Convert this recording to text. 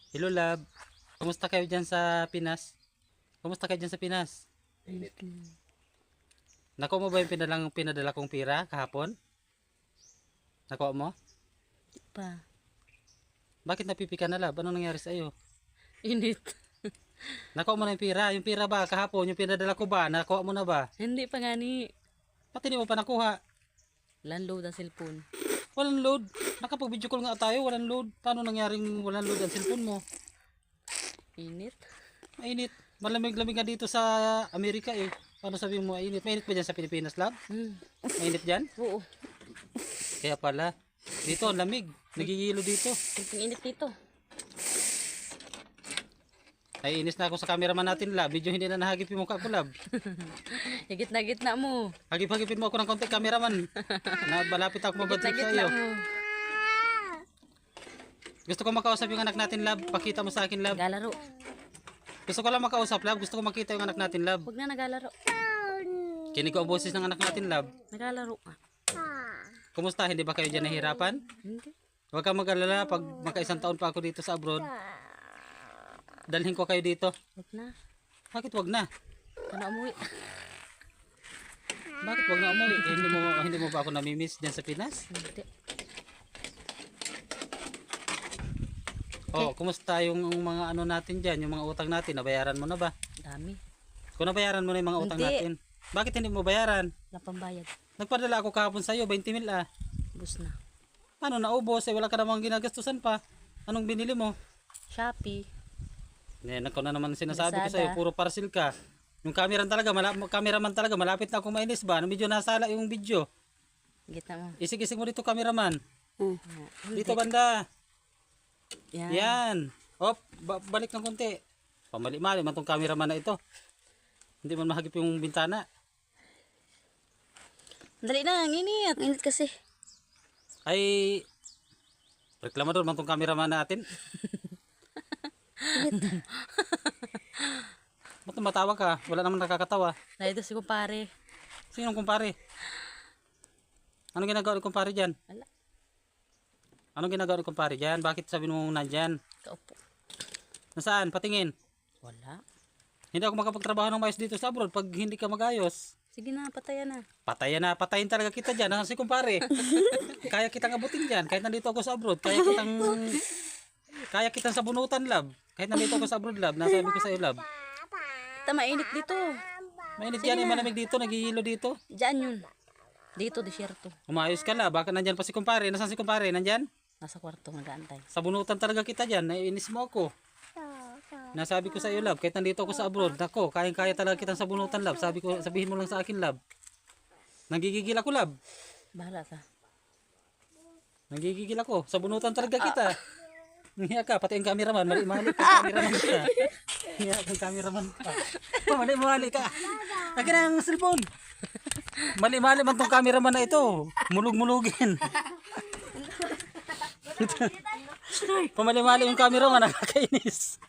Hello, love. Kumusta kayo dyan sa Pinas? Kumusta kayo dyan sa Pinas? Nakuha mo ba yung pinadala kong pira kahapon? Nakuha mo? Pa. Bakit napipika na, love? Anong nangyari sa iyo? Init. Nakuha mo na yung pira? Yung pira ba kahapon? Yung pinadala ko ba? Nakuha mo na ba? Hindi pa nga ni. Pati di mo pa nakuha? Landload ang cellphone. Walang load. Nakapag-video call nga tayo, walang load. Paano nangyaring walang load ang cellphone mo? Init. Mainit. Malamig-lamig nga dito sa Amerika eh. Paano sabihin mo mainit? Mainit ba dyan sa Pilipinas, love? Mainit dyan? Oo. Kaya pala. Dito, ang lamig. Nagigilo dito. Ang init dito. Ay, inis na ako sa cameraman natin, love. Video hindi na nahagip yung mukha ko, love. Higit na gitna mo. Hagip-hagipin mo ako ng konti, cameraman. Na malapit ako Higit na mabadlip sa gitna iyo. mo. Gusto ko makausap yung anak natin, love. Pakita mo sa akin, love. Nagalaro. Gusto ko lang makausap, love. Gusto ko makita yung anak natin, love. Huwag na nagalaro. Kinig ko ang boses ng anak natin, love. Nagalaro. Kumusta? Hindi ba kayo dyan nahihirapan? Hindi. Huwag kang mag-alala. Pag maka-isang taon pa ako dito sa abroad, dalhin ko kayo dito. Huwag na. Bakit wag na? Kana umuwi. Bakit wag na umuwi? Eh, hindi mo ba ako namimiss dyan sa Pinas? Hindi. Oh, kumusta yung mga ano natin dyan, yung mga utang natin? Nabayaran mo na ba? Dami. Kung nabayaran mo na yung mga utang Hindi. natin, bakit hindi mo bayaran? Wala pang bayad. Nagpadala ako kahapon sa'yo, 20 mil ah. Bus na. Ano, naubos? Eh, wala ka namang ginagastusan pa. Anong binili mo? Shopee. Ako na naman sinasabi ko Lazada. sa'yo, puro parcel ka. Yung cameraman talaga, malapit na akong mainis ba? Medyo nasala yung video. Gitna mo. Isig-isig mo dito, cameraman. Hindi. Dito banda. Yan. Yan. Op, balik ng konti. Pamali-mali man tong cameraman na ito. Hindi man mahagip yung bintana. Dali na, ang init. Ang init kasi. Ay, reklamador man tong cameraman natin. Ba't matawa ka? Wala naman nakakatawa. Dahil si kumpare. Sinong kumpare? Anong ginagawa ni kumpare dyan? Wala. Anong ginagawa ni kumpare dyan? Bakit sabi mo nandyan? Kaupo. Nasaan? Patingin. Wala. Hindi ako makapagtrabaho ng maayos dito sa abroad pag hindi ka magayos. Sige na, patayan na. Patayan na, patayin talaga kita dyan. Nasaan si kumpare? Kaya kitang abutin dyan. Kahit nandito ako sa abroad. Kaya kitang sabunutan, love. Kahit nandito ako sa abroad, love. Nasabi ko sa iyo, love. Mainit dito. Mainit yan, malamig dito, nagihilo dito. Diyan yun. Dito, desierto. Umayos ka, love. Baka nandyan pa si kumpare. Nasaan si kumpare? Nandyan? Nasa kwarto, nag-aantay. Sabunutan talaga kita dyan. Naiinis mo ako. Nasabi ko sa iyo, love. Kahit nandito ako sa abroad. Nako, kaya talaga kitang sabunutan, love. Sabihin mo lang sa akin, love. Nagigigil ako, love. Bahala ka. Nagigigil ako. Sabunutan talaga kita. Hiya ka, pati ang cameraman. Mali-mali ka, cameraman ka. Hiya ka, cameraman ka. Mali-mali ka. Akin ang cellphone. Mali-mali man tong cameraman na ito. Mulug-mulugin. Pamali-mali yung cameraman, nakakainis.